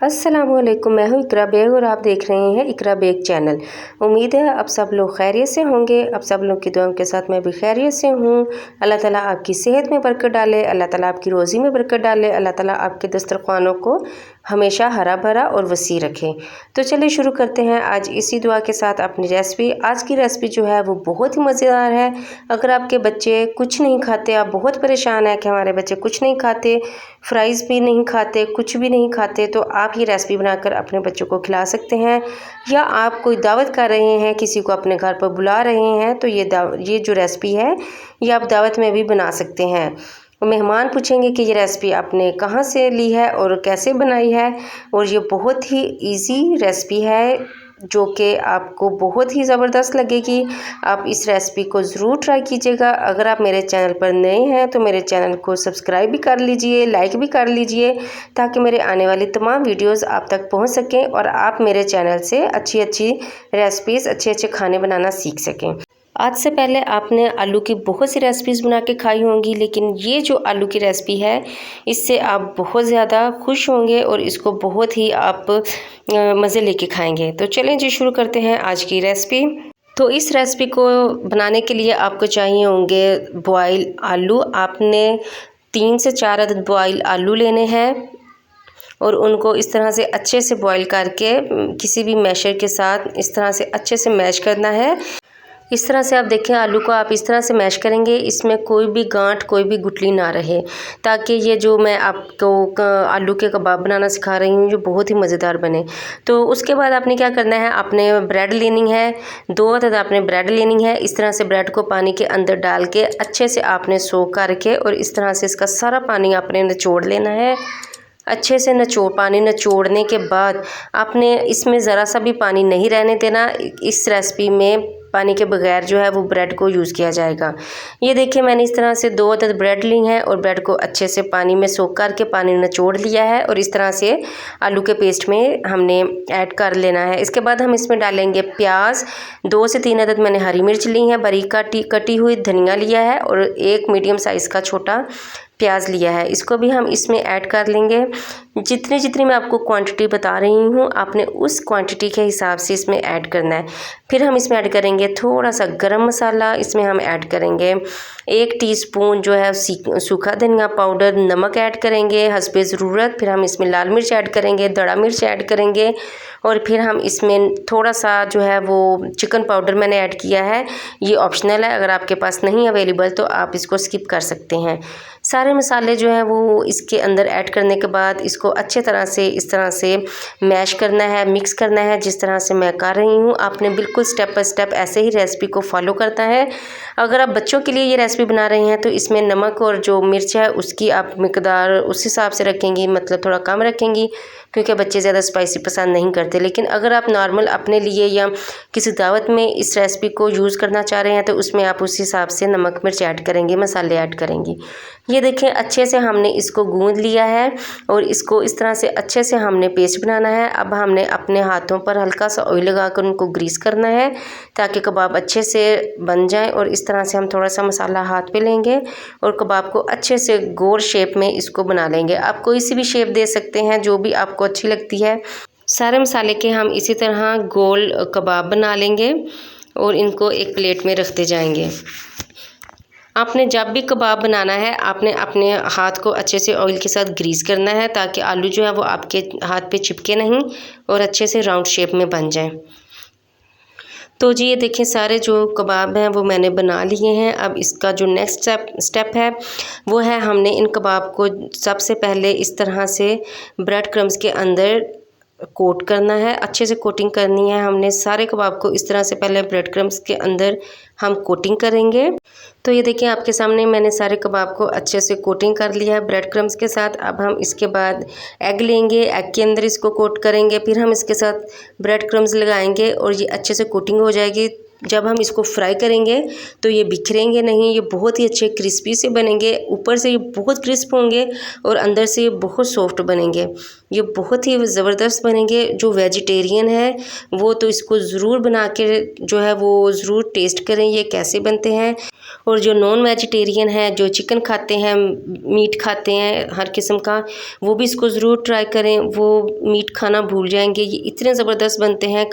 अस्सलामुअलैकुम, मैं हूँ इकरा बेग और आप देख रहे हैं इकरा बेग चैनल। उम्मीद है आप सब लोग खैरियत से होंगे। आप सब लोग की दुआओं के साथ मैं भी खैरियत से हूँ। अल्लाह ताला आपकी सेहत में बरकत डाले, अल्लाह ताला आपकी रोज़ी में बरकत डाले, अल्लाह ताला आपके दस्तरखानों को हमेशा हरा भरा और वसी रखें। तो चलिए शुरू करते हैं आज इसी दुआ के साथ अपनी रेसिपी। आज की रेसिपी जो है वो बहुत ही मज़ेदार है। अगर आपके बच्चे कुछ नहीं खाते, आप बहुत परेशान हैं कि हमारे बच्चे कुछ नहीं खाते, फ्राइज़ भी नहीं खाते, कुछ भी नहीं खाते, तो आप ये रेसिपी बनाकर अपने बच्चों को खिला सकते हैं। या आप कोई दावत कर रहे हैं, किसी को अपने घर पर बुला रहे हैं, तो ये जो रेसिपी है ये आप दावत में भी बना सकते हैं। मेहमान पूछेंगे कि ये रेसिपी आपने कहाँ से ली है और कैसे बनाई है। और ये बहुत ही इजी रेसिपी है जो कि आपको बहुत ही ज़बरदस्त लगेगी। आप इस रेसिपी को ज़रूर ट्राई कीजिएगा। अगर आप मेरे चैनल पर नए हैं तो मेरे चैनल को सब्सक्राइब भी कर लीजिए, लाइक भी कर लीजिए, ताकि मेरे आने वाली तमाम वीडियोस आप तक पहुंच सकें और आप मेरे चैनल से अच्छी अच्छी रेसिपीज़, अच्छे अच्छे खाने बनाना सीख सकें। आज से पहले आपने आलू की बहुत सी रेसिपीज़ बना के खाई होंगी, लेकिन ये जो आलू की रेसिपी है इससे आप बहुत ज़्यादा खुश होंगे और इसको बहुत ही आप मज़े लेके खाएंगे। तो चलें जी, शुरू करते हैं आज की रेसिपी। तो इस रेसिपी को बनाने के लिए आपको चाहिए होंगे बॉयल आलू। आपने 3 से 4 अदद बॉयल आलू लेने हैं और उनको इस तरह से अच्छे से बॉईल करके किसी भी मैशर के साथ इस तरह से अच्छे से मैश करना है। इस तरह से आप देखें, आलू को आप इस तरह से मैश करेंगे, इसमें कोई भी गांठ, कोई भी गुठली ना रहे, ताकि ये जो मैं आपको आलू के कबाब बनाना सिखा रही हूँ जो बहुत ही मज़ेदार बने। तो उसके बाद आपने क्या करना है, आपने ब्रेड लेनी है, 2 अदद आपने ब्रेड लेनी है। इस तरह से ब्रेड को पानी के अंदर डाल के अच्छे से आपने सोक करके और इस तरह से इसका सारा पानी आपने निचोड़ लेना है। अच्छे से पानी निचोड़ने के बाद आपने इसमें ज़रा सा भी पानी नहीं रहने देना। इस रेसिपी में पानी के बगैर जो है वो ब्रेड को यूज़ किया जाएगा। ये देखिए, मैंने इस तरह से 2 अदद ब्रेड ली हैं और ब्रेड को अच्छे से पानी में सोक करके पानी निचोड़ लिया है और इस तरह से आलू के पेस्ट में हमने ऐड कर लेना है। इसके बाद हम इसमें डालेंगे प्याज। 2 से 3 अदद मैंने हरी मिर्च ली है, बारीक कटी हुई धनिया लिया है और 1 मीडियम साइज़ का छोटा प्याज लिया है। इसको भी हम इसमें ऐड कर लेंगे। जितनी मैं आपको क्वांटिटी बता रही हूँ, आपने उस क्वांटिटी के हिसाब से इसमें ऐड करना है। फिर हम इसमें ऐड करेंगे थोड़ा सा गरम मसाला। इसमें हम ऐड करेंगे 1 टीस्पून जो है सूखा धनिया पाउडर, नमक ऐड करेंगे हस्बे ज़रूरत। फिर हम इसमें लाल मिर्च ऐड करेंगे, दड़ा मिर्च ऐड करेंगे और फिर हम इसमें थोड़ा सा जो है वो चिकन पाउडर मैंने ऐड किया है। ये ऑप्शनल है, अगर आपके पास नहीं अवेलेबल तो आप इसको स्किप कर सकते हैं। सारे मसाले जो हैं वो इसके अंदर ऐड करने के बाद इसको अच्छे तरह से इस तरह से मैश करना है, मिक्स करना है, जिस तरह से मैं कर रही हूँ। आपने बिल्कुल स्टेप बाय स्टेप ऐसे ही रेसिपी को फॉलो करना है। अगर आप बच्चों के लिए ये रेसिपी बना रहे हैं तो इसमें नमक और जो मिर्च है उसकी आप मिकदार उस हिसाब से रखेंगी, मतलब थोड़ा कम रखेंगी, क्योंकि बच्चे ज़्यादा स्पाइसी पसंद नहीं करते। लेकिन अगर आप नॉर्मल अपने लिए या किसी दावत में इस रेसिपी को यूज़ करना चाह रहे हैं तो उसमें आप उस हिसाब से नमक मिर्च ऐड करेंगे, मसाले ऐड करेंगी। ये देखें, अच्छे से हमने इसको गूंद लिया है और इसको इस तरह से अच्छे से हमने पेस्ट बनाना है। अब हमने अपने हाथों पर हल्का सा ऑयल लगाकर उनको ग्रीस करना है ताकि कबाब अच्छे से बन जाए। और इस तरह से हम थोड़ा सा मसाला हाथ पे लेंगे और कबाब को अच्छे से गोल शेप में इसको बना लेंगे। आप कोई सी भी शेप दे सकते हैं जो भी आपको अच्छी लगती है। सारे मसाले के हम इसी तरह गोल कबाब बना लेंगे और इनको एक प्लेट में रखते जाएंगे। आपने जब भी कबाब बनाना है आपने अपने हाथ को अच्छे से ऑयल के साथ ग्रीस करना है ताकि आलू जो है वो आपके हाथ पे चिपके नहीं और अच्छे से राउंड शेप में बन जाए। तो जी ये देखें, सारे जो कबाब हैं वो मैंने बना लिए हैं। अब इसका जो नेक्स्ट स्टेप है वो है, हमने इन कबाब को सबसे पहले इस तरह से ब्रेड क्रम्स के अंदर कोट करना है, अच्छे से कोटिंग करनी है। हमने सारे कबाब को इस तरह से पहले ब्रेड क्रम्स के अंदर हम कोटिंग करेंगे। तो ये देखिए, आपके सामने मैंने सारे कबाब को अच्छे से कोटिंग कर लिया है ब्रेड क्रम्स के साथ। अब हम इसके बाद एग लेंगे, एग के अंदर इसको कोट करेंगे, फिर हम इसके साथ ब्रेड क्रम्स लगाएंगे और ये अच्छे से कोटिंग हो जाएगी। जब हम इसको फ्राई करेंगे तो ये बिखरेंगे नहीं, ये बहुत ही अच्छे क्रिस्पी से बनेंगे। ऊपर से ये बहुत क्रिस्प होंगे और अंदर से ये बहुत सॉफ्ट बनेंगे। ये बहुत ही ज़बरदस्त बनेंगे। जो वेजिटेरियन है वो तो इसको ज़रूर बना के जो है वो ज़रूर टेस्ट करें ये कैसे बनते हैं। और जो नॉन वेजिटेरियन है, जो चिकन खाते हैं, मीट खाते हैं हर किस्म का, वो भी इसको ज़रूर ट्राई करें। वो मीट खाना भूल जाएंगे। ये इतने ज़बरदस्त बनते हैं।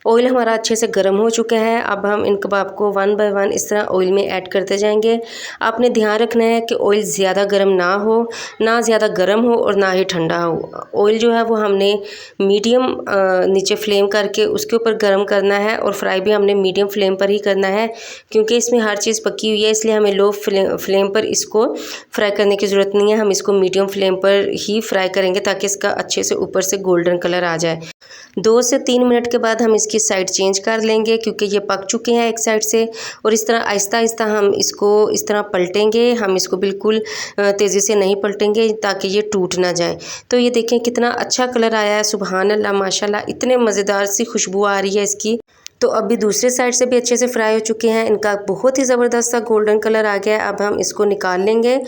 ऑयल हमारा अच्छे से गर्म हो चुका है। अब हम इन कबाब को 1 बाय 1 इस तरह ऑयल में ऐड करते जाएंगे। आपने ध्यान रखना है कि ऑयल ज़्यादा गर्म ना हो, ना ज़्यादा गर्म हो और ना ही ठंडा हो। ऑयल जो है वो हमने मीडियम नीचे फ्लेम करके उसके ऊपर गर्म करना है और फ्राई भी हमने मीडियम फ्लेम पर ही करना है, क्योंकि इसमें हर चीज़ पकी हुई है, इसलिए हमें लो फ्लेम पर इसको फ्राई करने की ज़रूरत नहीं है। हम इसको मीडियम फ्लेम पर ही फ्राई करेंगे ताकि इसका अच्छे से ऊपर से गोल्डन कलर आ जाए। 2 से 3 मिनट के बाद हम इसकी साइड चेंज कर लेंगे, क्योंकि ये पक चुके हैं एक साइड से। और इस तरह आहिस्ता आहिस्ता हम इसको इस तरह पलटेंगे। हम इसको बिल्कुल तेज़ी से नहीं पलटेंगे ताकि ये टूट ना जाए। तो ये देखें कितना अच्छा कलर आया है, सुबहान अल्लाह माशाल्लाह, इतने मज़ेदार सी खुशबू आ रही है इसकी। तो अभी दूसरे साइड से भी अच्छे से फ्राई हो चुके हैं। इनका बहुत ही ज़बरदस्त सा गोल्डन कलर आ गया है। अब हम इसको निकाल लेंगे।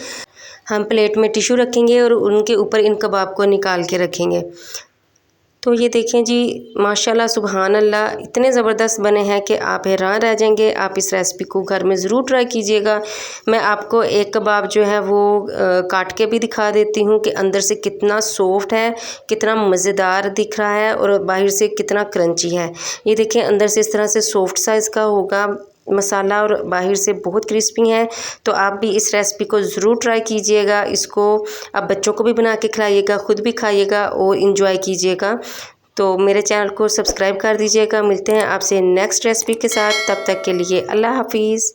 हम प्लेट में टिश्यू रखेंगे और उनके ऊपर इन कबाब को निकाल के रखेंगे। तो ये देखें जी, माशाल्लाह सुबहान अल्लाह, इतने ज़बरदस्त बने हैं कि आप हैरान रह जाएंगे। आप इस रेसिपी को घर में ज़रूर ट्राई कीजिएगा। मैं आपको एक कबाब जो है वो काट के भी दिखा देती हूँ कि अंदर से कितना सॉफ्ट है, कितना मज़ेदार दिख रहा है और बाहर से कितना क्रंची है। ये देखें अंदर से इस तरह से सॉफ्ट साइज़ का होगा मसाला और बाहर से बहुत क्रिस्पी है। तो आप भी इस रेसिपी को ज़रूर ट्राई कीजिएगा। इसको आप बच्चों को भी बना के खिलाइएगा, ख़ुद भी खाइएगा और इन्जॉय कीजिएगा। तो मेरे चैनल को सब्सक्राइब कर दीजिएगा। मिलते हैं आपसे नेक्स्ट रेसिपी के साथ, तब तक के लिए अल्लाह हाफिज़।